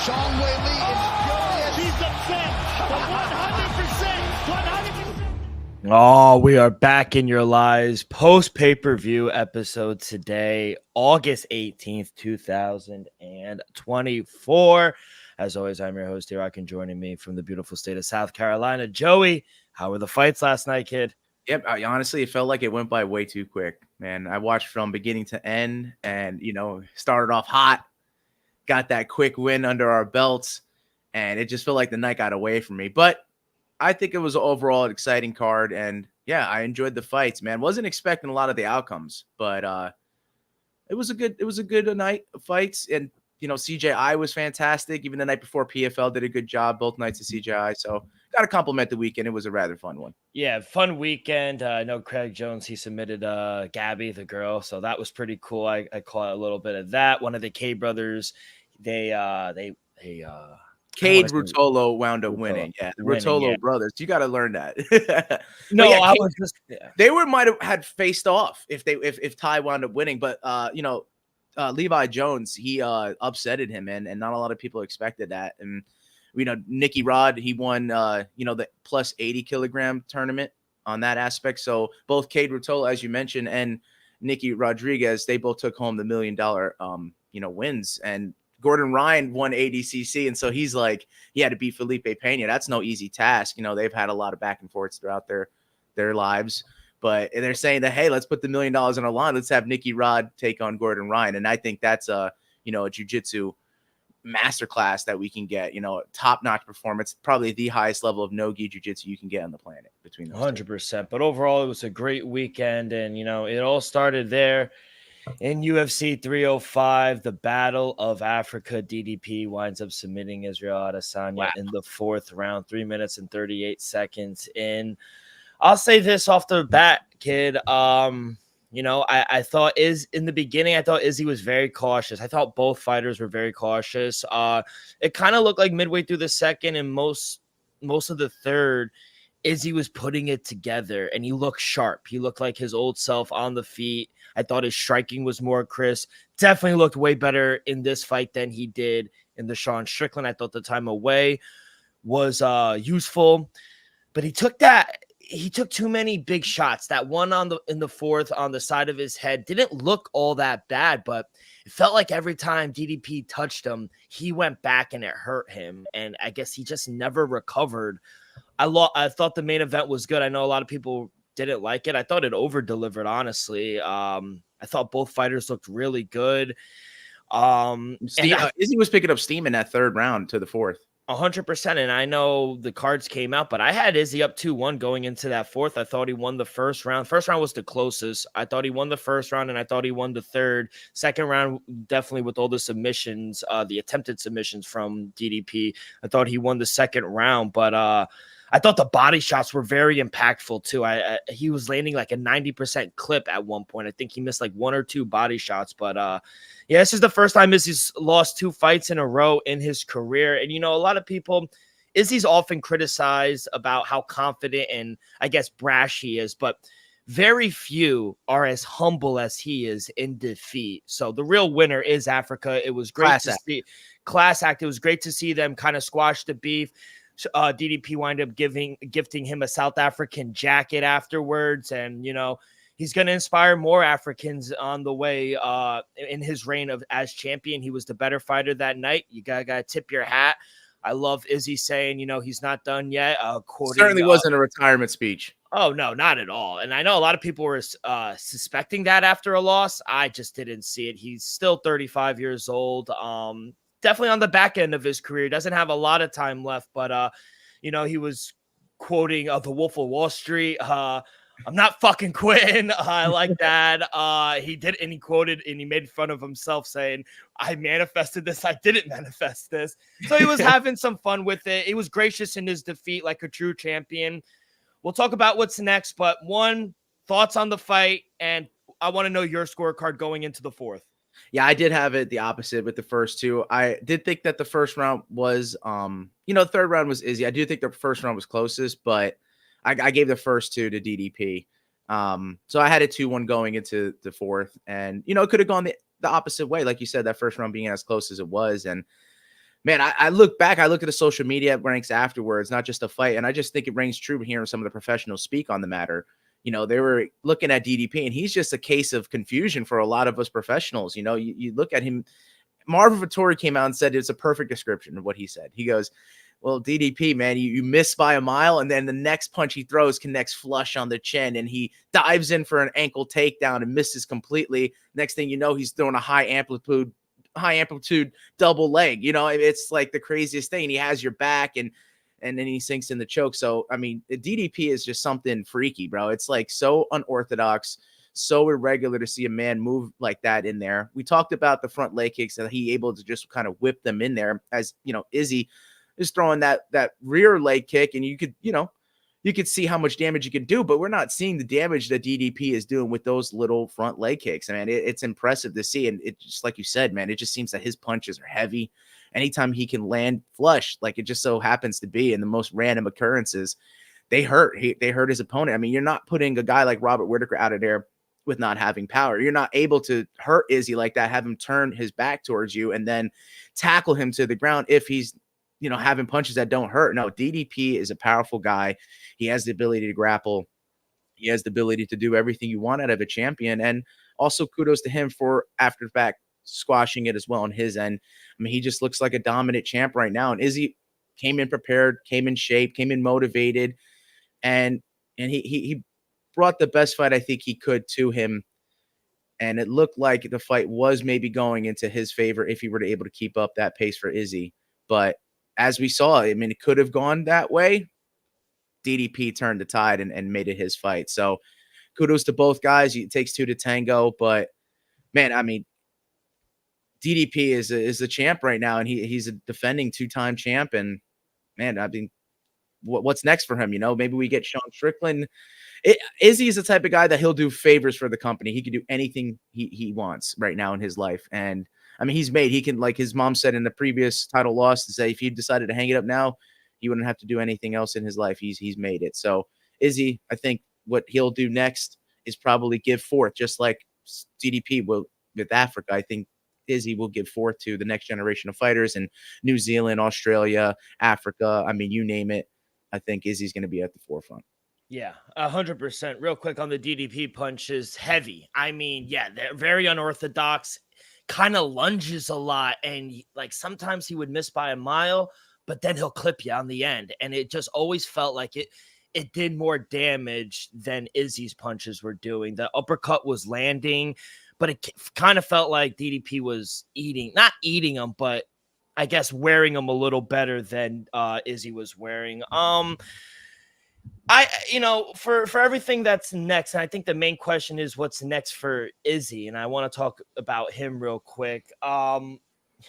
Sean Whaley is furious. He's upset. The 100%. Oh, we are back in your lives. Post pay-per-view episode today, August 18th, 2024. As always, I'm your host, Rock, and joining me from the beautiful state of South Carolina, Joey. How were the fights last night, kid? Yep, honestly, it felt like it went by way too quick, man. I watched from beginning to end and, started off hot, got that quick win under our belts, and it just felt like the night got away from me. But I think it was overall an exciting card, and yeah, I enjoyed the fights, man. Wasn't expecting a lot of the outcomes, but it was a good night of fights, and CJI was fantastic. Even the night before, PFL did a good job both nights of CJI, so got to compliment the weekend. It was a rather fun one. Yeah, fun weekend. I know Craig Jones, he submitted Gabby, the girl, so that was pretty cool. I caught a little bit of that. One of the K brothers, Cade Ruotolo wound up winning. Yeah, the Ruotolo brothers. You got to learn that. No, yeah, I was just they might have had faced off if Ty wound up winning, but Levi Jones, he upsetted him, and not a lot of people expected that. And Nicky Rod, he won the plus 80 kilogram tournament on that aspect. So both Cade Ruotolo, as you mentioned, and Nicky Rodriguez, they both took home the $1 million wins. And Gordon Ryan won ADCC, and so he's like, he had to beat Felipe Pena. That's no easy task. They've had a lot of back and forths throughout their lives, but they're saying that, hey, let's put the $1 million on a line. Let's have Nicky Rod take on Gordon Ryan, and I think that's a jiu-jitsu masterclass that we can get. Top-notch performance, probably the highest level of no-gi jiu-jitsu you can get on the planet between those 100%. But overall, it was a great weekend, and it all started there. In UFC 305, the Battle of Africa, DDP winds up submitting Israel Adesanya in the fourth round, 3 minutes and 38 seconds in. I'll say this off the bat, kid. I thought in the beginning, I thought Izzy was very cautious. I thought both fighters were very cautious. It kind of looked like midway through the second and most of the third, Izzy was putting it together, and he looked sharp. He looked like his old self on the feet. I thought his striking was more crisp. Definitely looked way better in this fight than he did in the Sean Strickland. I thought the time away was useful, but he took too many big shots. That one in the fourth on the side of his head didn't look all that bad, but it felt like every time DDP touched him, he went back and it hurt him. And I guess he just never recovered. I thought the main event was good. I know a lot of people didn't like it. I thought it over-delivered, honestly. I thought both fighters looked really good. Izzy was picking up steam in that third round to the fourth. 100%, and I know the cards came out, but I had Izzy up 2-1 going into that fourth. I thought he won the first round. First round was the closest. I thought he won the first round, and I thought he won the third. Second round, definitely with all the submissions, the attempted submissions from DDP, I thought he won the second round, but I thought the body shots were very impactful too. He was landing like a 90% clip at one point. I think he missed like 1 or 2 body shots, but yeah, this is the first time Izzy's lost 2 fights in a row in his career. And a lot of people, Izzy's often criticized about how confident and I guess brash he is, but very few are as humble as he is in defeat. So the real winner is Africa. It was great to see. Class act. It was great to see them kind of squash the beef. DDP wind up gifting him a South African jacket afterwards, and he's going to inspire more Africans on the way in his reign as champion. He was the better fighter that night. You gotta tip your hat. I love Izzy saying he's not done yet. Certainly wasn't a retirement speech. Oh no, not at all. And I know a lot of people were suspecting that after a loss. I just didn't see it. He's still 35 years old. Definitely on the back end of his career. Doesn't have a lot of time left, but he was quoting the Wolf of Wall Street. I'm not fucking quitting. I like that. He did, and he quoted, and he made fun of himself saying, I manifested this. I didn't manifest this. So he was having some fun with it. He was gracious in his defeat like a true champion. We'll talk about what's next, but thoughts on the fight, and I want to know your scorecard going into the fourth. Yeah, I did have it the opposite with the first two. I did think that the first round was, the third round was Izzy. I do think the first round was closest, but I gave the first two to DDP. So I had a 2-1 going into the fourth, and it could have gone the opposite way, like you said, that first round being as close as it was. And Man, I look back, I look at the social media ranks afterwards, not just a fight, and I just think it rings true hearing some of the professionals speak on the matter. You know, they were looking at DDP, and he's just a case of confusion for a lot of us professionals. You know, you look at him. Marvin Vettori came out and said it's a perfect description of what he said. He goes, well, DDP, man, you miss by a mile, and then the next punch he throws connects flush on the chin, and he dives in for an ankle takedown and misses completely. Next thing you know, he's throwing a high amplitude double leg. You know, it's like the craziest thing. He has your back, and then he sinks in the choke. So, I mean, DDP is just something freaky, bro. It's like so unorthodox, so irregular to see a man move like that in there. We talked about the front leg kicks that he able to just kind of whip them in there, as you know, Izzy is throwing that rear leg kick, and you could see how much damage you can do, but we're not seeing the damage that DDP is doing with those little front leg kicks. I mean, it's impressive to see. And it just, like you said, man, it just seems that his punches are heavy. Anytime he can land flush, like it just so happens to be in the most random occurrences, they hurt. They hurt his opponent. I mean, you're not putting a guy like Robert Whitaker out of there with not having power. You're not able to hurt Izzy like that, have him turn his back towards you and then tackle him to the ground if he's, you know, having punches that don't hurt. No, DDP is a powerful guy. He has the ability to grapple. He has the ability to do everything you want out of a champion. And also kudos to him for after the fact squashing it as well on his end. I mean, he just looks like a dominant champ right now. And Izzy came in prepared, came in shape, came in motivated, and he brought the best fight I think he could to him. And it looked like the fight was maybe going into his favor if he were to able to keep up that pace for Izzy. But as we saw, I mean, it could have gone that way. DDP turned the tide and made it his fight. So kudos to both guys. It takes two to tango. But, man, I mean, DDP is the champ right now, and he's a defending two-time champ. And, man, I mean, what's next for him? You know, maybe we get Sean Strickland. Izzy is the type of guy that he'll do favors for the company. He can do anything he wants right now in his life. And, I mean, he can, like his mom said in the previous title loss, to say if he decided to hang it up now, he wouldn't have to do anything else in his life. He's made it. So Izzy, I think what he'll do next is probably give forth, just like DDP will with Africa. I think Izzy will give forth to the next generation of fighters in New Zealand, Australia, Africa. I mean, you name it. I think Izzy's going to be at the forefront. Yeah, 100%. Real quick on the DDP punches, heavy. I mean, yeah, they're very unorthodox, kind of lunges a lot. And like sometimes he would miss by a mile, but then he'll clip you on the end. And it just always felt like it did more damage than Izzy's punches were doing. The uppercut was landing, but it kind of felt like DDP was not eating them, but I guess wearing them a little better than Izzy was wearing. For everything that's next, and I think the main question is what's next for Izzy, and I want to talk about him real quick.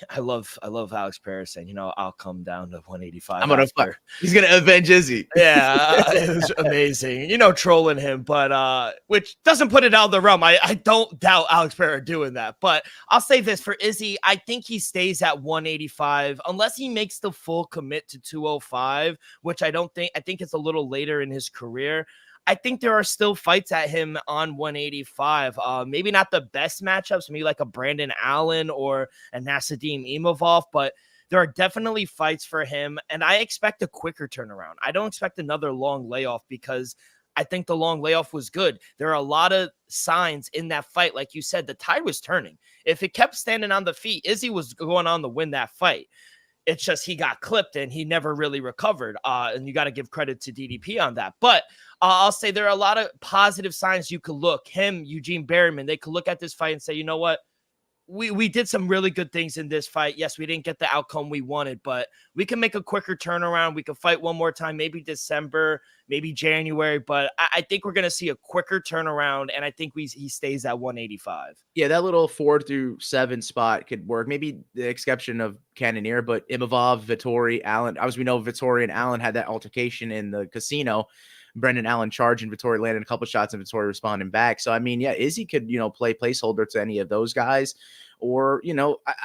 I love Alex Perez saying, I'll come down to 185. I'm gonna fuck. He's gonna avenge Izzy. Yeah, it was amazing. Trolling him, but which doesn't put it out of the realm. I don't doubt Alex Perez doing that. But I'll say this for Izzy, I think he stays at 185 unless he makes the full commit to 205, which I think it's a little later in his career. I think there are still fights at him on 185. Maybe not the best matchups, maybe like a Brandon Allen or a Nassourdine Imavov, but there are definitely fights for him. And I expect a quicker turnaround. I don't expect another long layoff because I think the long layoff was good. There are a lot of signs in that fight. Like you said, the tide was turning. If it kept standing on the feet, Izzy was going on to win that fight. It's just he got clipped and he never really recovered. And you got to give credit to DDP on that. But I'll say there are a lot of positive signs you could look. Him, Eugene Berryman, they could look at this fight and say, you know what? We did some really good things in this fight. Yes, we didn't get the outcome we wanted, but we can make a quicker turnaround. We can fight one more time, maybe December, maybe January. But I think we're going to see a quicker turnaround, and I think he stays at 185. Yeah, that little 4 through 7 spot could work. Maybe the exception of Cannonier, but Imavov, Vettori, Allen. As we know, Vettori and Allen had that altercation in the casino. Brendan Allen charging, Vettori landed a couple shots and Vettori responding back. So, I mean, yeah, Izzy could, play placeholder to any of those guys. Or,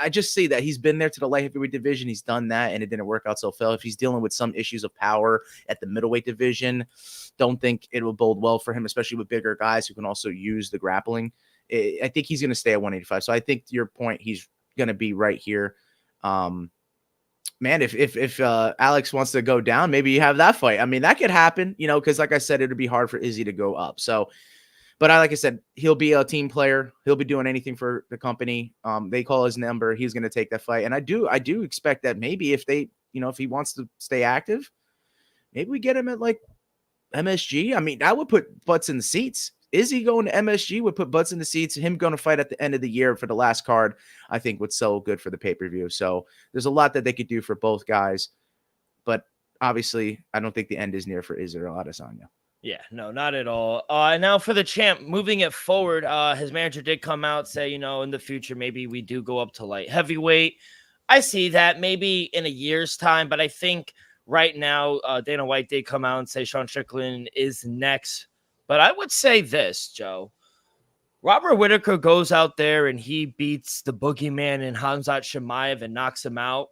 I just see that he's been there to the light heavyweight division. He's done that and it didn't work out so well. If he's dealing with some issues of power at the middleweight division, don't think it will bode well for him, especially with bigger guys who can also use the grappling. I think he's going to stay at 185. So I think to your point, he's going to be right here. man, if Alex wants to go down, maybe you have that fight. I mean, that could happen, you know, because like I said, it'd be hard for Izzy to go up. So, but like I said, he'll be a team player. He'll be doing anything for the company. They call his number. He's going to take that fight. And I do expect that maybe if they, you know, if he wants to stay active, maybe we get him at like MSG. I mean, that would put butts in the seats. Izzy going to MSG would put butts in the seats. Him going to fight at the end of the year for the last card, I think would sell good for the pay-per-view. So there's a lot that they could do for both guys. But obviously, I don't think the end is near for Israel Adesanya. Yeah, no, not at all. Now for the champ, moving it forward, his manager did come out, say, you know, in the future, maybe we do go up to light heavyweight. I see that maybe in a year's time, but I think right now, Dana White did come out and say Sean Strickland is next. But I would say this, Joe. Robert Whittaker goes out there and he beats the boogeyman in Khamzat Chimaev and knocks him out.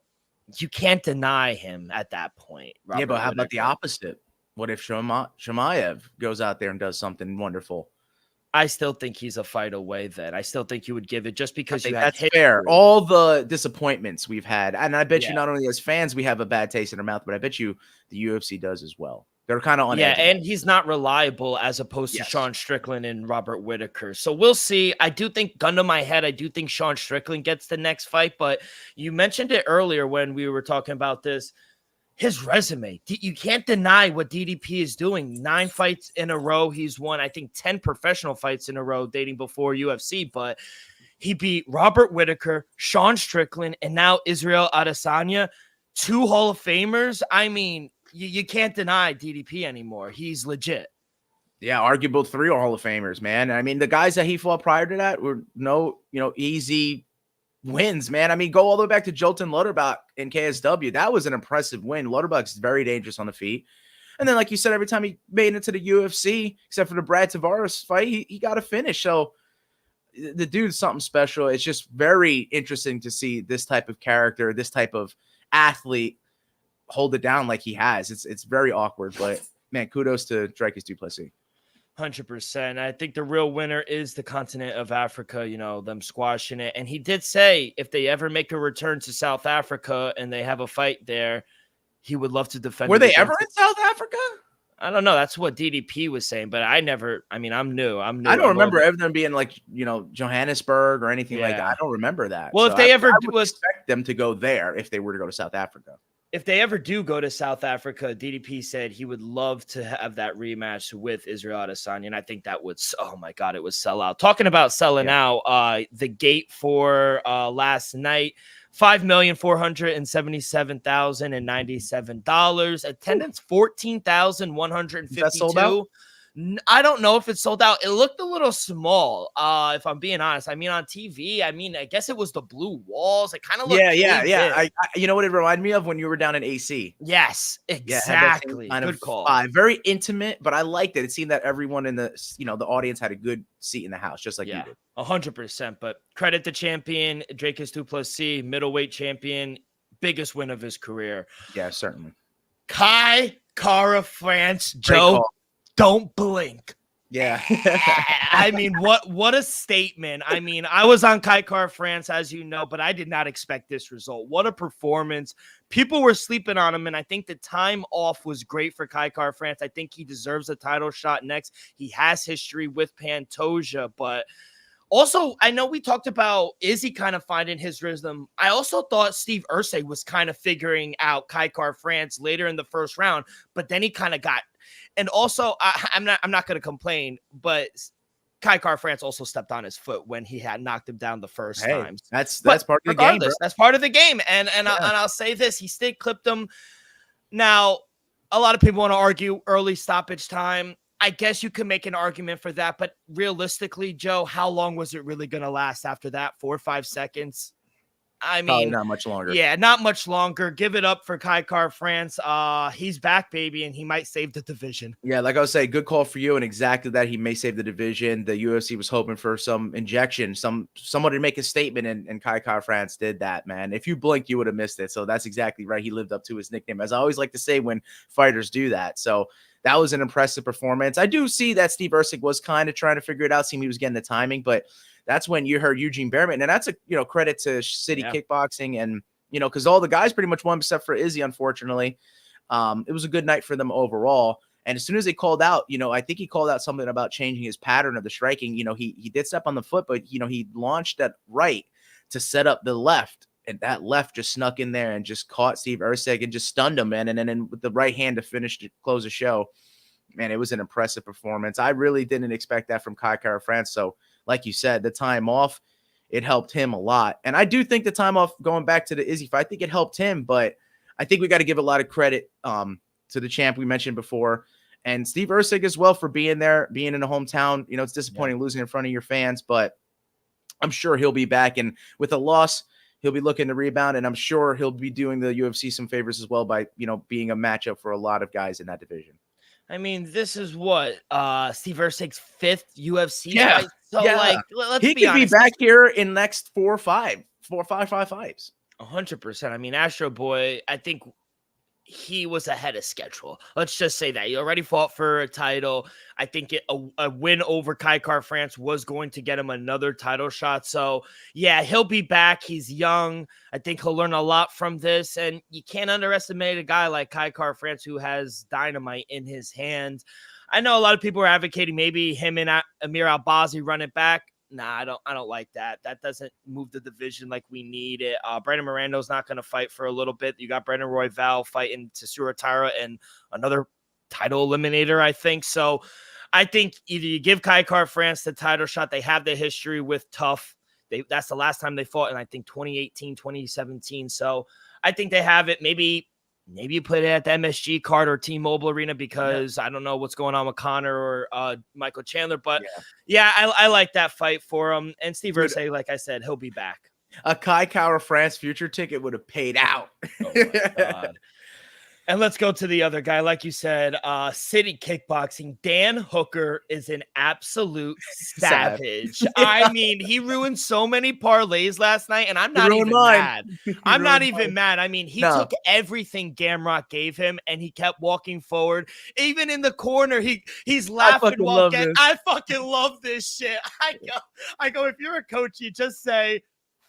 You can't deny him at that point. Yeah, but how about the opposite? What if Chimaev goes out there and does something wonderful? I still think he's a fight away then. I still think you would give it just because you had that's fair. All the disappointments we've had. And I bet you not only as fans we have a bad taste in our mouth, but I bet you the UFC does as well. They're kind of on edge. And he's not reliable as opposed to Sean Strickland and Robert Whittaker. So we'll see. I do think, gun to my head, I do think Sean Strickland gets the next fight. But you mentioned it earlier when we were talking about this. His resume, you can't deny what DDP is doing. 9 fights in a row. He's won, I think, 10 professional fights in a row dating before UFC. But he beat Robert Whittaker, Sean Strickland, and now Israel Adesanya, 2 Hall of Famers. I mean, you can't deny DDP anymore. He's legit. Yeah, arguable 3 Hall of Famers, man. I mean, the guys that he fought prior to that were easy wins, man. I mean, go all the way back to Jolton Lutterbach in KSW. That was an impressive win. Lutterbach's very dangerous on the feet. And then, like you said, every time he made it to the UFC, except for the Brad Tavares fight, he got a finish. So the dude's something special. It's just very interesting to see this type of character, this type of athlete hold it down like he has. It's very awkward, but man, kudos to Dricus du Plessis. 100%. I think the real winner is the continent of Africa, you know, them squashing it. And he did say if they ever make a return to South Africa and they have a fight there, he would love to defend. Were they ever in South Africa? I don't know. That's what DDP was saying, but I'm new. I don't remember ever them being like, Johannesburg or anything like that. I don't remember that. Well, so if they ever would expect them to go there if they were to go to South Africa. If they ever do go to South Africa, DDP said he would love to have that rematch with Israel Adesanya, and I think that would, oh my God, it would sell out. Talking about selling out, the gate for last night, $5,477,097. Attendance 14,152. That sold out? I don't know if it's sold out. It looked a little small, if I'm being honest. I mean, on TV, I guess it was the blue walls. It kind of looked I you know what it reminded me of when you were down in AC? Yes, exactly. Good call. Very intimate, but I liked it. It seemed that everyone in the the audience had a good seat in the house, just like you did. 100%. But credit the champion, Dricus du Plessis, middleweight champion, biggest win of his career. Yeah, certainly. Kai Kara France, Joe. Don't blink. Yeah. I mean, what a statement. I mean, I was on Kai Kara France, as you know, but I did not expect this result. What a performance. People were sleeping on him, and I think the time off was great for Kai Kara France. I think he deserves a title shot next. He has history with Pantoja, but also, I know we talked about Izzy kind of finding his rhythm. I also thought Steve Ursay was kind of figuring out Kai Kara France later in the first round, but then he kind of got. And also, I'm not going to complain, but Kai Kara France also stepped on his foot when he had knocked him down the first time. That's part of the game. Bro. That's part of the game. And I'll say this: he stick clipped him. Now, a lot of people want to argue early stoppage time. I guess you can make an argument for that, but realistically, Joe, how long was it really going to last after that? 4 or 5 seconds? I mean, probably not much longer. Yeah, not much longer. Give it up for Kai Kara France. He's back, baby, and he might save the division. Yeah, like I was saying, good call for you, and exactly that. He may save the division. The UFC was hoping for some injection, someone to make a statement, and Kai Kara France did that, man. If you blinked, you would have missed it. So that's exactly right. He lived up to his nickname, as I always like to say when fighters do that. So that was an impressive performance. I do see that Steve Ursay was kind of trying to figure it out, seemed he was getting the timing, but that's when you heard Eugene Behrman, and that's a credit to City Kickboxing and you know, because all the guys pretty much won except for Izzy, unfortunately. It was a good night for them overall. And as soon as they called out, you know, I think he called out something about changing his pattern of the striking. You know, he did step on the foot, but, you know, he launched that right to set up the left. And that left just snuck in there and just caught Steve Erceg and just stunned him, man. And then with the right hand to finish to close the show, man, it was an impressive performance. I really didn't expect that from Kai Kara-France. So, like you said, the time off, it helped him a lot. And I do think the time off, going back to the Izzy fight, I think it helped him. But I think we got to give a lot of credit to the champ we mentioned before. And Steve Erceg as well for being there, being in the hometown. You know, it's disappointing losing in front of your fans, but I'm sure he'll be back. And with a loss, he'll be looking to rebound, and I'm sure he'll be doing the UFC some favors as well by, you know, being a matchup for a lot of guys in that division. I mean, this is what Steve Erceg's 5th UFC fight. So like, let's he be honest. He could be back here in the next 4 or 5 fights. 100%. I mean, Astro Boy, I think he was ahead of schedule. Let's just say that he already fought for a title. I think a win over Kai Kara-France was going to get him another title shot. So yeah, he'll be back. He's young. I think he'll learn a lot from this. And you can't underestimate a guy like Kai Kara-France who has dynamite in his hands. I know a lot of people are advocating maybe him and Amir Albazi run it back. Nah, I don't like that. That doesn't move the division like we need it. Brandon Morando's not going to fight for a little bit. You got Brandon Royval fighting Tatsuro Taira and another title eliminator, I think. So I think either you give Kai Kara-France the title shot. They have the history with Tough. That's the last time they fought in, I think, 2018, 2017. So I think they have it. Maybe you put it at the MSG card or T-Mobile Arena because I don't know what's going on with Connor or Michael Chandler. But I like that fight for him. And Steve Erceg, like I said, he'll be back. A Kai Kara-France future ticket would have paid out. Oh my God. And let's go to the other guy. Like you said, City Kickboxing. Dan Hooker is an absolute savage. I mean, he ruined so many parlays last night, and I'm not even mad. I'm not even mad. I mean, he took everything Gamrot gave him, and he kept walking forward. Even in the corner, he's laughing while getting. I fucking love this shit. I go. If you're a coach, you just say,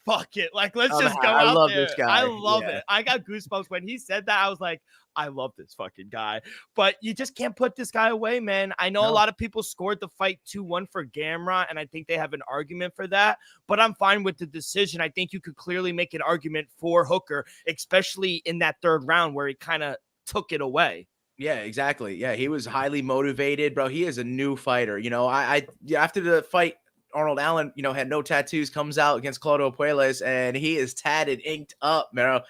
fuck it. Like, let's just go out there. I love this guy. I love it. I got goosebumps when he said that. I was like, I love this fucking guy. But you just can't put this guy away, man. I know a lot of people scored the fight 2-1 for Gamrot, and I think they have an argument for that. But I'm fine with the decision. I think you could clearly make an argument for Hooker, especially in that third round where he kind of took it away. Yeah, exactly. Yeah, he was highly motivated, bro. He is a new fighter. You know, I after the fight, Arnold Allen, you know, had no tattoos, comes out against Claudio Puelles, and he is tatted, inked up, bro.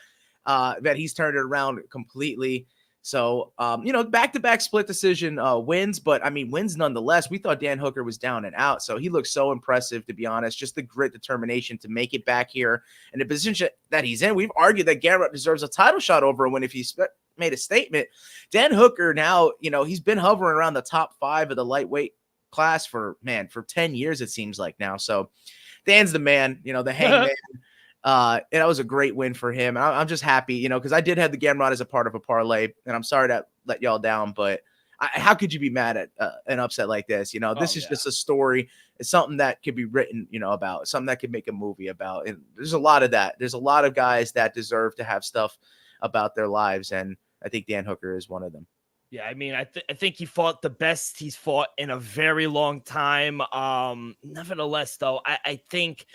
That he's turned it around completely. So, you know, back-to-back split decision wins, but I mean, wins nonetheless. We thought Dan Hooker was down and out, so he looks so impressive, to be honest. Just the grit, determination to make it back here in the position that he's in. We've argued that Gamrot deserves a title shot over him when if he made a statement. Dan Hooker now, you know, he's been hovering around the top 5 of the lightweight class for 10 years, it seems like now. So Dan's the man, you know, the hangman. And that was a great win for him. And I'm just happy, you know, because I did have the Gamrot as a part of a parlay, and I'm sorry to let y'all down, but how could you be mad at an upset like this? You know, this is just a story. It's something that could be written, you know, about something that could make a movie about. And there's a lot of that. There's a lot of guys that deserve to have stuff about their lives. And I think Dan Hooker is one of them. Yeah, I mean, I think he fought the best he's fought in a very long time. Nevertheless, though, I think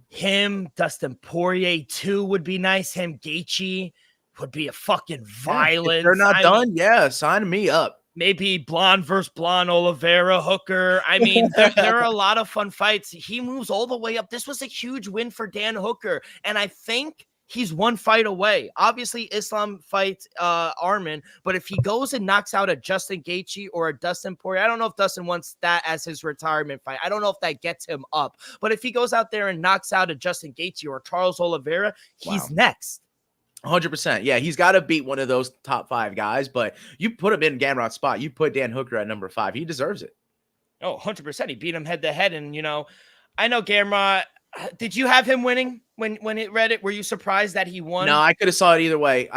him, Dustin Poirier, too, would be nice. Him, Gaethje would be a fucking violent. If they're not done, sign me up. Maybe blonde versus blonde, Oliveira, Hooker. I mean, there are a lot of fun fights. He moves all the way up. This was a huge win for Dan Hooker, and I think he's one fight away. Obviously, Islam fights Arman, but if he goes and knocks out a Justin Gaethje or a Dustin Poirier, I don't know if Dustin wants that as his retirement fight. I don't know if that gets him up. But if he goes out there and knocks out a Justin Gaethje or Charles Oliveira, he's next. 100%. Yeah, he's got to beat one of those top 5 guys, but you put him in Gamrot's spot. You put Dan Hooker at number 5. He deserves it. Oh, 100%. He beat him head to head. And, you know, I know Gamrot. Did you have him winning when it read it? Were you surprised that he won? No, I could have saw it either way.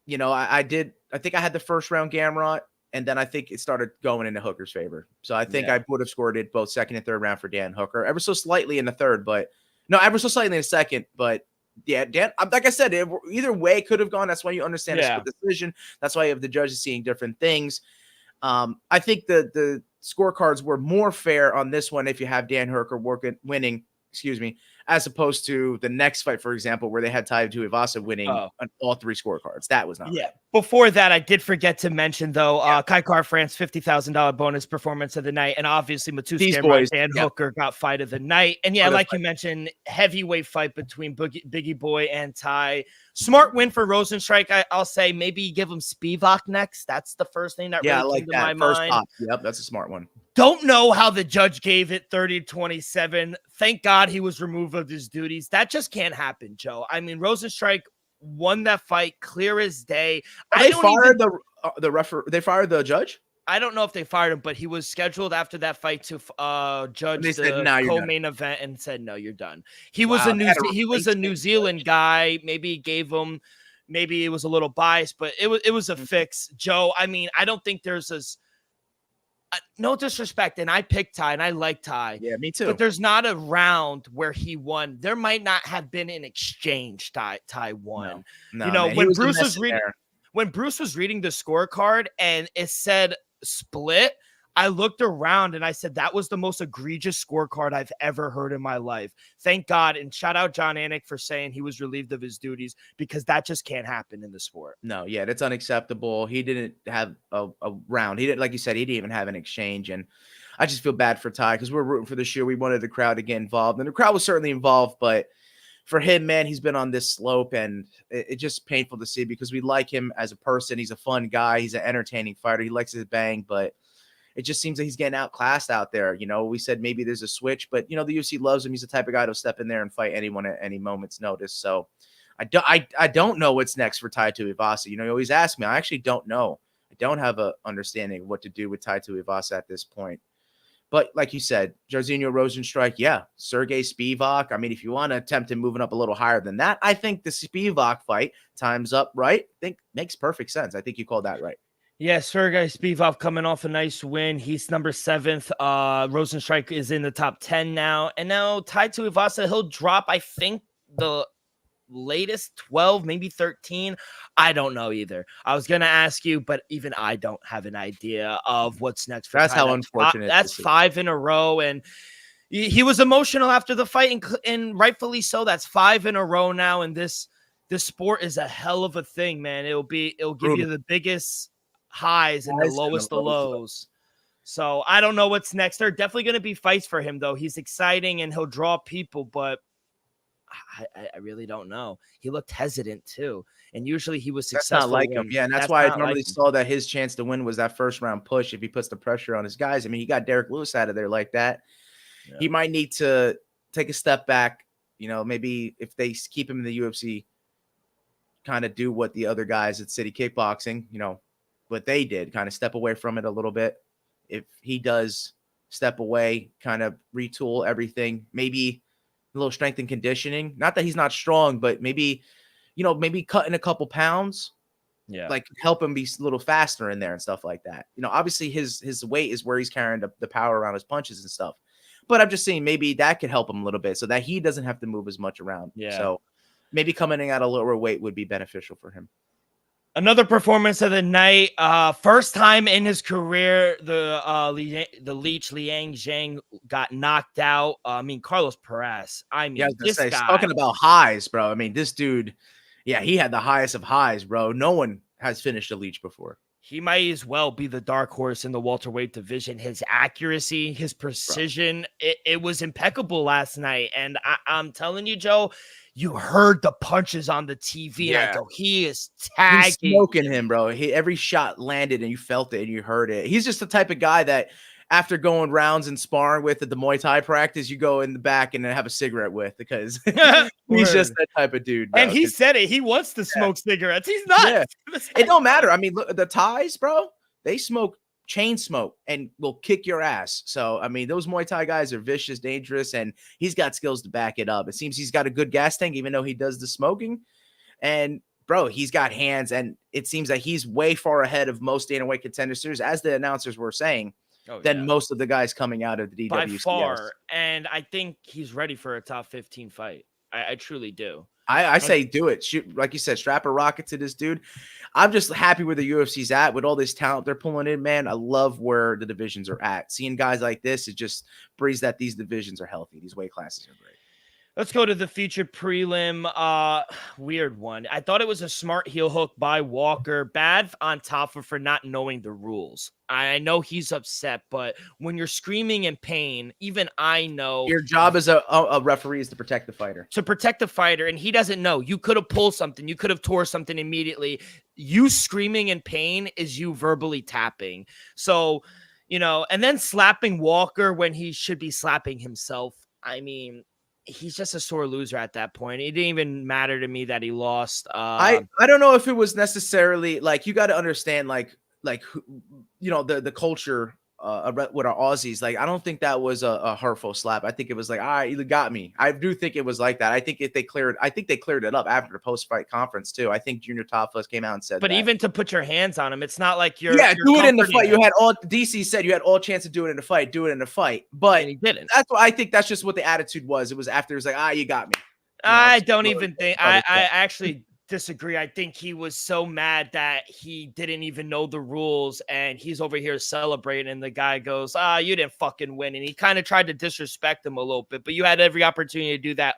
You know, I did. I think I had the first round Gamrot, and then I think it started going into Hooker's favor. So I think I would have scored it both second and third round for Dan Hooker, ever so slightly in the third, but no, ever so slightly in the second. But Yeah, Dan, like I said, either way could have gone. That's why you understand a Yeah. split decision. That's why you have the judges seeing different things. I think the scorecards were more fair on this one if you have Dan Hurker winning, as opposed to the next fight, for example, where they had Tai Tuivasa winning on all 3 scorecards. That was not right. Before that, I did forget to mention, though, Kai Car-France $50,000 bonus performance of the night, and obviously Matuska Dan Hooker got fight of the night. And like you mentioned, heavyweight fight between Biggie Boy and Tai. Smart win for Rozenstruik. I'll say maybe give him Spivak next. That's the first thing that really came to my mind. Yep, that's a smart one. Don't know how the judge gave it 30-27. Thank God he was removed of his duties. That just can't happen, Joe. I mean, Rozenstruik won that fight clear as day. They fired the referee. They fired the judge. I don't know if they fired him, but he was scheduled after that fight to judge the co-main event and said, "No, you're done." He was a New Zealand guy. Maybe gave him, maybe it was a little biased, but it was a fix, Joe. I mean, I don't think there's this. No disrespect, and I picked Tai, and I like Tai. Yeah, me too. But there's not a round where he won. There might not have been an exchange. Tai won. No, when Bruce was reading the scorecard and it said split, I looked around and I said that was the most egregious scorecard I've ever heard in my life. Thank God, and shout out John Anik for saying he was relieved of his duties, because that just can't happen in the sport. No, yeah, that's unacceptable. He didn't have a round. He didn't, like you said, he didn't even have an exchange. And I just feel bad for Tai, because we're rooting for the show. We wanted the crowd to get involved, and the crowd was certainly involved. But for him, man, he's been on this slope, and it's just painful to see, because we like him as a person. He's a fun guy. He's an entertaining fighter. He likes his bang, but it just seems that he's getting outclassed out there. You know, we said maybe there's a switch, but, you know, the UFC loves him. He's the type of guy to step in there and fight anyone at any moment's notice. So I don't know what's next for Tai Tuivasa. You know, you always ask me. I actually don't know. I don't have a understanding of what to do with Tai Tuivasa at this point. But like you said, Jairzinho Rozenstruik, yeah, Sergey Spivak. I mean, if you want to attempt him moving up a little higher than that, I think the Spivak fight, time's up, right? I think makes perfect sense. I think you called that right. Yeah, Sergey Spivak coming off a nice win. He's number 7th. Rozenstruik is in the top 10 now. And now Tai Tuivasa, he'll drop, I think, the latest 12, maybe 13. I don't know either. I was going to ask you, but even I don't have an idea of what's next for That's Tai. how unfortunate. That's 5 in a row. And he was emotional after the fight, and rightfully so. That's 5 in a row now. And this sport is a hell of a thing, man. It'll give you the biggest highs and the lowest of lows. So I don't know what's next. There are definitely going to be fights for him, though. He's exciting and he'll draw people, but I really don't know. He looked hesitant too, and usually he was successful. That's not like him. Yeah, and that's why I normally saw that his chance to win was that first round push if he puts the pressure on his guys. I mean, he got Derek Lewis out of there like that. Yeah. He might need to take a step back. You know, maybe if they keep him in the UFC, kind of do what the other guys at City Kickboxing, you know, what they did, kind of step away from it a little bit. If he does step away, kind of retool everything, maybe a little strength and conditioning. Not that he's not strong, but maybe, you know, maybe cutting a couple pounds, like help him be a little faster in there and stuff like that. You know, obviously his weight is where he's carrying the power around his punches and stuff. But I'm just saying maybe that could help him a little bit so that he doesn't have to move as much around. Yeah. So maybe coming in at a lower weight would be beneficial for him. Another performance of the night. First time in his career, the Leech Liang Zhang got knocked out. I mean, Carlos Perez. I mean, this guy, talking about highs, bro. I mean, this dude, yeah, he had the highest of highs, bro. No one has finished a Leech before. He might as well be the dark horse in the welterweight division. His accuracy, his precision, it was impeccable last night. And I'm telling you, Joe, you heard the punches on the TV. Yeah. And I go, he is tagging. He's smoking him, bro. Every shot landed and you felt it and you heard it. He's just the type of guy that after going rounds and sparring with at the Muay Thai practice, you go in the back and have a cigarette with, because he's just that type of dude, bro. And he said it. He wants to smoke cigarettes. He's not. Yeah. It don't matter. I mean, look, the Thais, bro, they smoke chain smoke and will kick your ass. So, I mean, those Muay Thai guys are vicious, dangerous, and he's got skills to back it up. It seems he's got a good gas tank, even though he does the smoking. And, bro, he's got hands, and it seems that he's way far ahead of most Dana White Contender Series, as the announcers were saying, than most of the guys coming out of the DWCS. By far. And I think he's ready for a top 15 fight. I truly do. I say do it. Shoot, like you said, strap a rocket to this dude. I'm just happy where the UFC's at with all this talent they're pulling in, man. I love where the divisions are at. Seeing guys like this, it just breeds that these divisions are healthy. These weight classes are great. Let's go to the featured prelim. Weird one. I thought it was a smart heel hook by Walker. Bad on Taffa for not knowing the rules. I know he's upset, but when you're screaming in pain, even I know your job as a referee is to protect the fighter. To protect the fighter, and he doesn't know. You could have pulled something. You could have tore something immediately. You screaming in pain is you verbally tapping. So, and then slapping Walker when he should be slapping himself. I mean, he's just a sore loser at that point. It didn't even matter to me that he lost. I don't know if it was necessarily like, you got to understand the culture with our Aussies. Like, I don't think that was a hurtful slap. I think it was like, all right, you got me. I do think it was like that. I think they cleared it up after the post-fight conference too. I think Junior Taffa came out and said, but even to put your hands on him, it's not like you're do it in the fight. You had DC said you had all chance to do it in the fight. Do it in the fight, but and he didn't. That's what I think. That's just what the attitude was. It was after it was like, you got me. I don't even think I actually disagree. I think he was so mad that he didn't even know the rules, and he's over here celebrating, and the guy goes, you didn't fucking win. And he kind of tried to disrespect him a little bit, but you had every opportunity to do that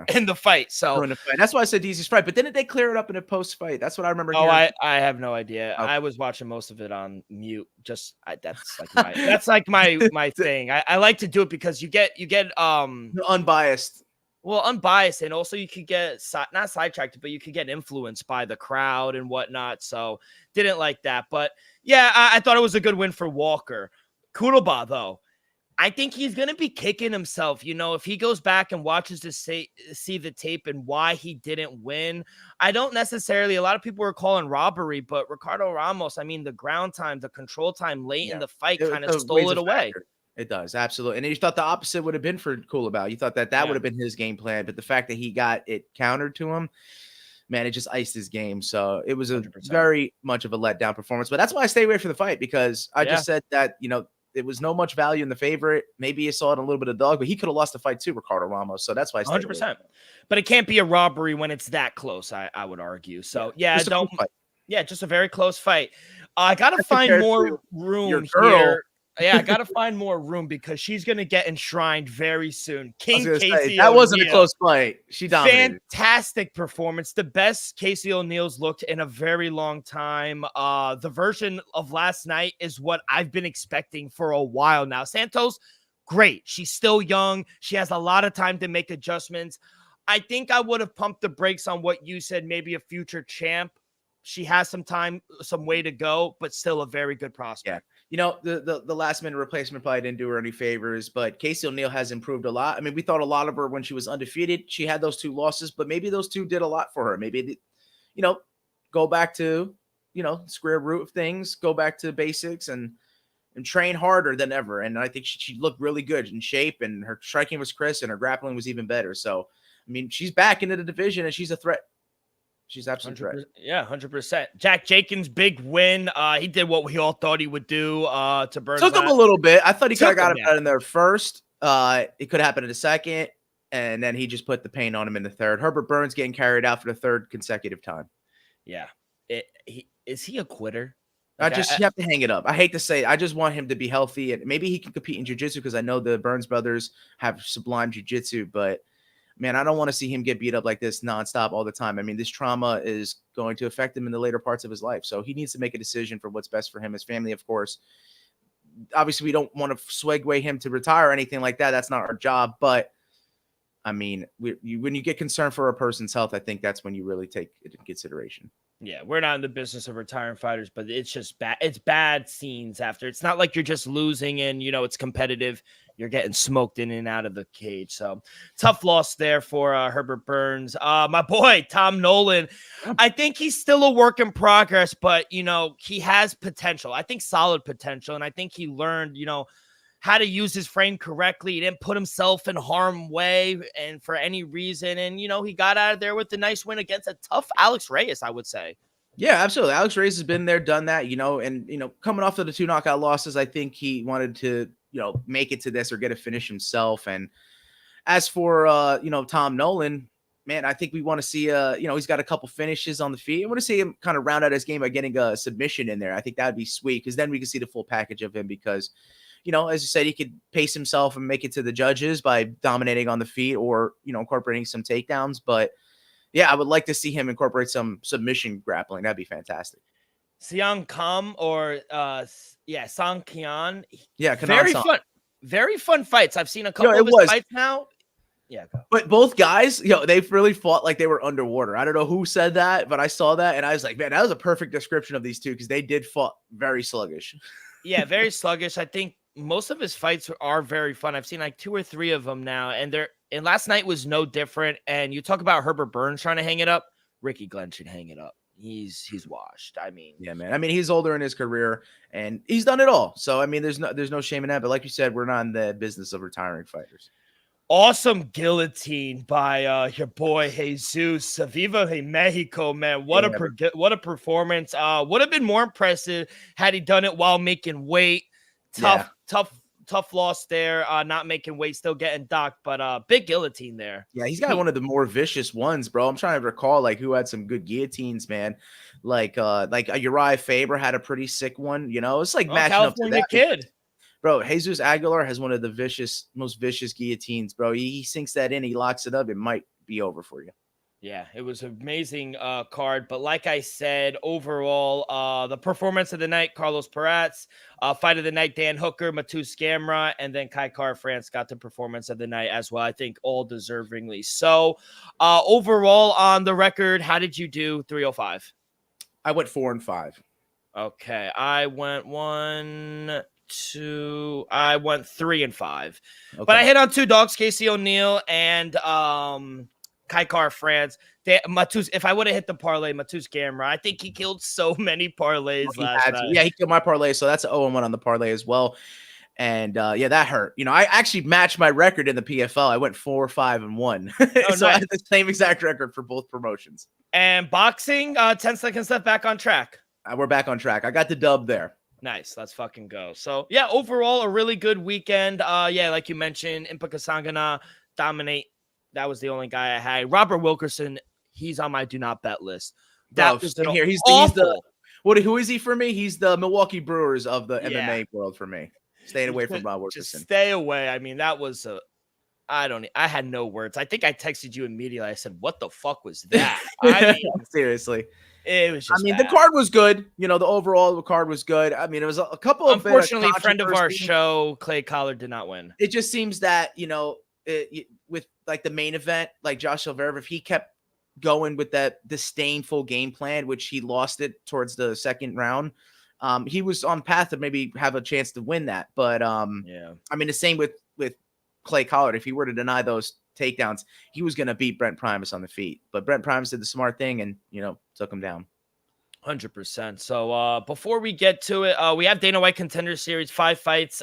in the fight. So in the fight. That's why I said DC's fight. But didn't they clear it up in a post-fight? That's what I remember. I have no idea. Okay. I was watching most of it on mute. That's like my thing. I like to do it because you get unbiased. Well, unbiased, and also you could get not sidetracked, but you could get influenced by the crowd and whatnot. So didn't like that. But yeah, I thought it was a good win for Walker. Kuraba, though, I think he's going to be kicking himself. If he goes back and watches to see the tape and why he didn't win, I don't necessarily, a lot of people were calling robbery, but Ricardo Ramos, the ground time, the control time late in the fight kind of stole it away. Factor. It does, absolutely. And you thought the opposite would have been for Culibao. You thought that would have been his game plan, but the fact that he got it countered to him, man, it just iced his game. So it was a 100%. Very much of a letdown performance. But that's why I stay away from the fight, because I just said that, it was no much value in the favorite. Maybe you saw it a little bit of dog, but he could have lost the fight too, Ricardo Ramos. So that's why I stayed 100%. away. But it can't be a robbery when it's that close, I would argue. So just a very close fight. I got to find more room here. I got to find more room because she's going to get enshrined very soon. King Casey that wasn't a close fight. She dominated. Fantastic performance. The best Casey O'Neill's looked in a very long time. The version of last night is what I've been expecting for a while now. Santos, great. She's still young. She has a lot of time to make adjustments. I think I would have pumped the brakes on what you said, maybe a future champ. She has some time, some way to go, but still a very good prospect. Yeah. The last minute replacement probably didn't do her any favors, but Casey O'Neill has improved a lot. We thought a lot of her when she was undefeated. She had those 2 losses, but maybe those 2 did a lot for her. Maybe, go back to, square root of things, go back to basics and train harder than ever. And I think she looked really good in shape, and her striking was crisp and her grappling was even better. So, she's back into the division and she's a threat. She's absolutely right. Yeah, 100%. Jack Jenkins, big win. He did what we all thought he would do to Burns. Took him a little bit. I thought he could have got him in there first. It could happen in the second, and then he just put the pain on him in the third. Herbert Burns getting carried out for the 3rd consecutive time. Yeah. Is he a quitter? You have to hang it up. I hate to say it. I just want him to be healthy, and maybe he can compete in jiu-jitsu because I know the Burns brothers have sublime jiu-jitsu, but man, I don't want to see him get beat up like this nonstop all the time. This trauma is going to affect him in the later parts of his life. So he needs to make a decision for what's best for him, his family, of course. Obviously, we don't want to sway him to retire or anything like that. That's not our job. But, when you get concerned for a person's health, I think that's when you really take it into consideration. Yeah, we're not in the business of retiring fighters, but it's just bad. It's bad scenes after. It's not like you're just losing and, it's competitive. You're getting smoked in and out of the cage. So tough loss there for Herbert Burns. My boy, Tom Nolan, I think he's still a work in progress, but, he has potential. I think solid potential. And I think he learned, how to use his frame correctly. He didn't put himself in harm's way and for any reason. And, he got out of there with a nice win against a tough Alex Reyes, I would say. Yeah, absolutely. Alex Reyes has been there, done that, and, coming off of the 2 knockout losses, I think he wanted to, make it to this or get a finish himself. And as for, Tom Nolan, man, I think we want to see, he's got a couple finishes on the feet. I want to see him kind of round out his game by getting a submission in there. I think that would be sweet because then we can see the full package of him because, as you said, he could pace himself and make it to the judges by dominating on the feet or, incorporating some takedowns. But yeah, I would like to see him incorporate some submission grappling. That'd be fantastic. Sian Kam or Sang Kian. Yeah, Very fun fights. I've seen a couple of his fights now. Yeah, but both guys, they've really fought like they were underwater. I don't know who said that, but I saw that and I was like, man, that was a perfect description of these two because they did fought very sluggish. Yeah, very sluggish. I think most of his fights are very fun. I've seen like 2 or 3 of them now, and last night was no different. And you talk about Herbert Burns trying to hang it up. Ricky Glenn should hang it up. He's washed. I mean, yeah, man. I mean, he's older in his career and he's done it all. So I mean, there's no shame in that. But like you said, we're not in the business of retiring fighters. Awesome guillotine by your boy Jesus. Viva Mexico, man. What a performance. Would have been more impressive had he done it while making weight. Tough loss there. Not making weight, still getting docked, but big guillotine there. Yeah, he's got one of the more vicious ones, bro. I'm trying to recall like who had some good guillotines, man. Like Uriah Faber had a pretty sick one. It's like matching California up to that. Kid. Bro, Jesus Aguilar has one of the most vicious guillotines, bro. He sinks that in, he locks it up. It might be over for you. Yeah, it was an amazing card. But like I said, overall, the performance of the night, Carlos Peretz, fight of the night, Dan Hooker, Matus Gamrot, and then Kai Kara-France got the performance of the night as well. I think all deservingly. So overall on the record, how did you do 305? I went 4-5. Okay, I went 3-5. Okay. But I hit on 2 dogs, Casey O'Neill and Kai Kara-France. Matus, if I would have hit the parlay, Matus Gamrot, I think he killed so many parlays last night. Yeah, he killed my parlay, so that's an 0-1 on the parlay as well. And that hurt. I actually matched my record in the PFL. I went 4-5-1. So I had the same exact record for both promotions. And boxing, 10 seconds left, back on track. We're back on track. I got the dub there. Nice. Let's fucking go. So, yeah, overall, a really good weekend. Like you mentioned, Impa Kasanganay dominate. That was the only guy I had. Robert Wilkerson, he's on my do not bet list. That was here. Who is he for me? He's the Milwaukee Brewers of the MMA world for me. Staying away from Rob Wilkerson. Just stay away. I mean, that was I had no words. I think I texted you immediately. I said, what the fuck was that? I mean, seriously. It was just the card was good. The overall card was good. I mean, it was a couple of unfortunately, friend of our show, Clay Collard, did not win. It just seems that, with like the main event, like Josh Silveira, if he kept going with that disdainful game plan, which he lost it towards the second round, he was on path to maybe have a chance to win that. But I mean, the same with Clay Collard. If he were to deny those takedowns, he was going to beat Brent Primus on the feet. But Brent Primus did the smart thing and, took him down. 100%. So before we get to it, we have Dana White Contender Series 5 fights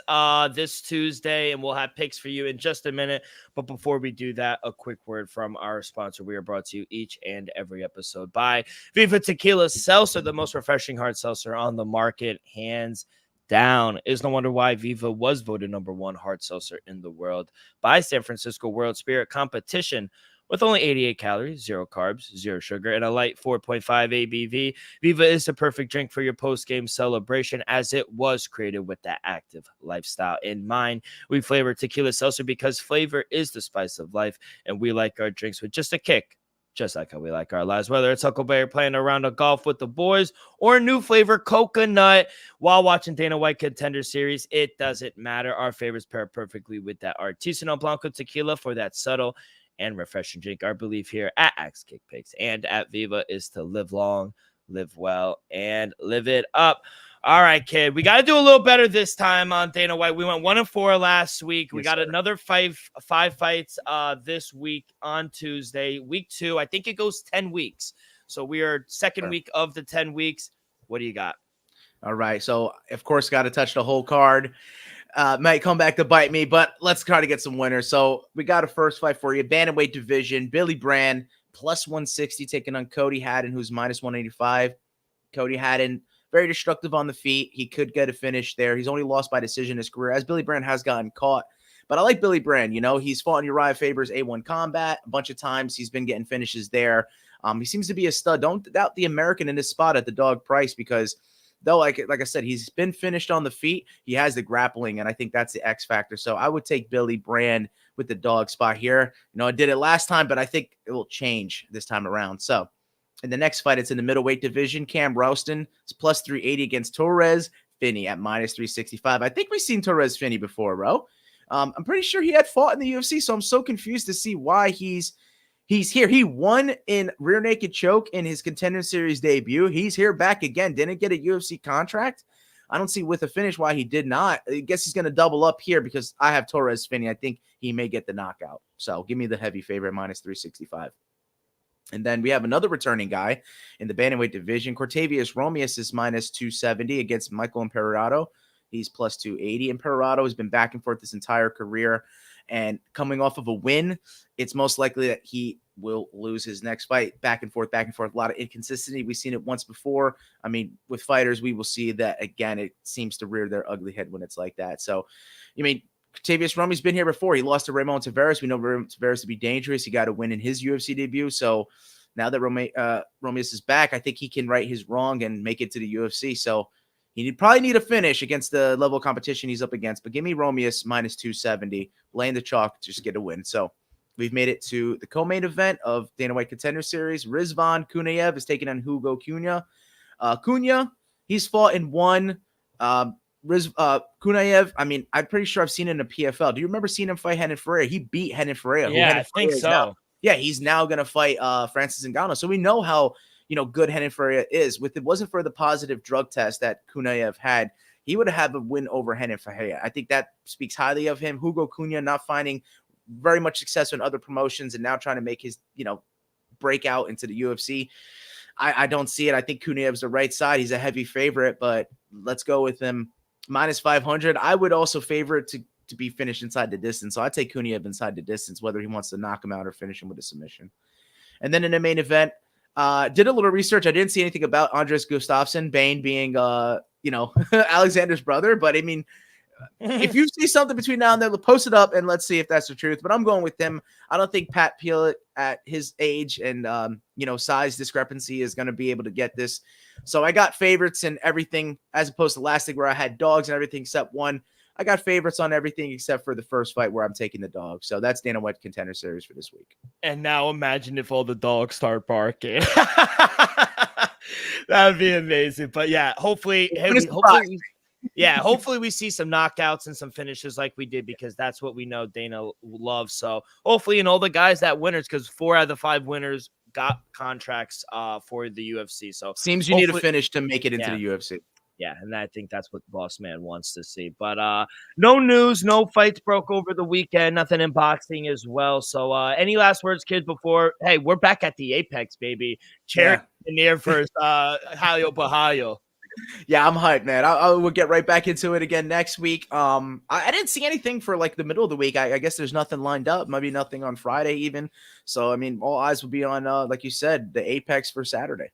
this Tuesday, and we'll have picks for you in just a minute. But before we do that, a quick word from our sponsor. We are brought to you each and every episode by Viva Tequila Seltzer, the most refreshing hard seltzer on the market, hands down. It's no wonder why Viva was voted #1 hard seltzer in the world by San Francisco World Spirit Competition. With only 88 calories, 0 carbs, 0 sugar, and a light 4.5 ABV, Viva is the perfect drink for your post-game celebration as it was created with that active lifestyle in mind. We flavor tequila seltzer because flavor is the spice of life, and we like our drinks with just a kick, just like how we like our lives. Whether it's Huckleberry playing a round of golf with the boys or a new flavor coconut while watching Dana White Contender Series, it doesn't matter. Our favorites pair perfectly with that Artisanal Blanco tequila for that subtle and refreshing drink. Our belief here at Axe Kick Picks and at Viva is to live long, live well, and live it up. All right, kid. We got to do a little better this time on Dana White. We went 1-4 last week. We got another five fights this week on Tuesday. Week 2, I think it goes 10 weeks. So we are second week of the 10 weeks. What do you got? All right. So, of course, got to touch the whole card. Might come back to bite me, but let's try to get some winners. So we got a first fight for you. Bantamweight division, Billy Brand, plus 160, taking on Cody Haddon, who's minus 185. Cody Haddon, very destructive on the feet. He could get a finish there. He's only lost by decision in his career, as Billy Brand has gotten caught. But I like Billy Brand. He's fought in Uriah Faber's A1 Combat a bunch of times. He's been getting finishes there. He seems to be a stud. Don't doubt the American in this spot at the dog price because, though, like I said, he's been finished on the feet. He has the grappling, and I think that's the X factor. So I would take Billy Brand with the dog spot here. I did it last time, but I think it will change this time around. So in the next fight, it's in the middleweight division. Cam Rowston is plus 380 against Torres Finney at minus 365. I think we've seen Torres Finney before, bro. I'm pretty sure he had fought in the UFC, so I'm so confused to see why he's here. He won in rear naked choke in his Contender Series debut. He's here back again. Didn't get a UFC contract. I don't see with a finish why he did not. I guess he's going to double up here because I have Torres Finney. I think he may get the knockout. So give me the heavy favorite minus 365. And then we have another returning guy in the bantamweight division. Cortavius Romeus is minus 270 against Michael Imperato. He's plus 280. Imperato has been back and forth this entire career. And coming off of a win, it's most likely that he will lose his next fight. Back and forth, back and forth. A lot of inconsistency. We've seen it once before. I mean, with fighters, we will see that again. It seems to rear their ugly head when it's like that. So, Octavius Rome's been here before. He lost to Ramon Tavares. We know Ramon Tavares to be dangerous. He got a win in his UFC debut. So now that Romeus is back, I think he can right his wrong and make it to the UFC. So he probably need a finish against the level of competition he's up against. But give me Romeus minus 270, laying the chalk, just get a win. So we've made it to the co-main event of Dana White Contender Series. Rizvan Kunayev is taking on Hugo Cunha. Cunha, he's fought in one. Kunayev, I'm pretty sure I've seen it in a PFL. Do you remember seeing him fight Renan Ferreira? He beat Renan Ferreira. Yeah, I think so. He's now going to fight Francis Ngannou. So we know how good Renan Ferreira is. If it wasn't for the positive drug test that Kunayev had, he would have a win over Renan Ferreira. I think that speaks highly of him. Hugo Cunha not finding very much success in other promotions and now trying to make his breakout into the UFC. I don't see it. I think Kunayev's the right side. He's a heavy favorite, but let's go with him. Minus 500. I would also favor it to be finished inside the distance. So I'd take Kunayev inside the distance, whether he wants to knock him out or finish him with a submission. And then in the main event, did a little research. I didn't see anything about Andres Gustafsson, Bane being, Alexander's brother. But if you see something between now and then, post it up and let's see if that's the truth. But I'm going with him. I don't think Pat Peelett at his age and, size discrepancy is going to be able to get this. So I got favorites and everything as opposed to last week where I had dogs and everything except one. I got favorites on everything except for the first fight where I'm taking the dog. So that's Dana White Contender Series for this week. And now imagine if all the dogs start barking. That'd be amazing. But yeah, hopefully we see some knockouts and some finishes like we did because that's what we know Dana loves. So hopefully, and all the guys that winners, because 4 out of the 5 winners got contracts for the UFC. So seems you need a finish to make it into the UFC. Yeah, and I think that's what the boss man wants to see. But no news, no fights broke over the weekend, nothing in boxing as well. So any last words, kids, before, hey, we're back at the Apex, baby. Chair in the air first, Hayo Bahayo. Yeah, I'm hyped, man. I will get right back into it again next week. I didn't see anything for like the middle of the week. I guess there's nothing lined up. Maybe nothing on Friday even. So, all eyes will be on, like you said, the Apex for Saturday.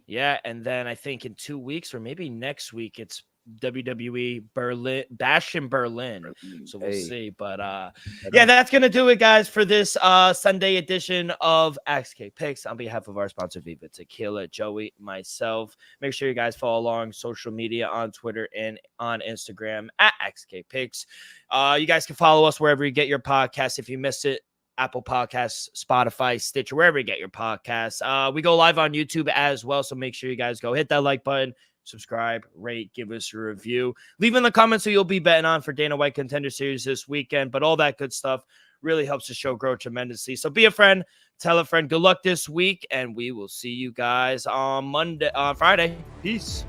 Yeah, and then I think in 2 weeks or maybe next week, it's WWE Berlin, Bash in Berlin. So we'll see. But that's going to do it, guys, for this Sunday edition of XK Picks. On behalf of our sponsor, Viva Tequila, Joey, myself, make sure you guys follow along social media on Twitter and on Instagram at XK Picks. You guys can follow us wherever you get your podcasts. If you missed it, Apple Podcasts, Spotify, Stitcher, wherever you get your podcasts. We go live on YouTube as well, so make sure you guys go hit that like button, subscribe, rate, give us a review. Leave in the comments who you'll be betting on for Dana White Contender Series this weekend, but all that good stuff really helps the show grow tremendously. So be a friend, tell a friend. Good luck this week, and we will see you guys on Friday. Peace.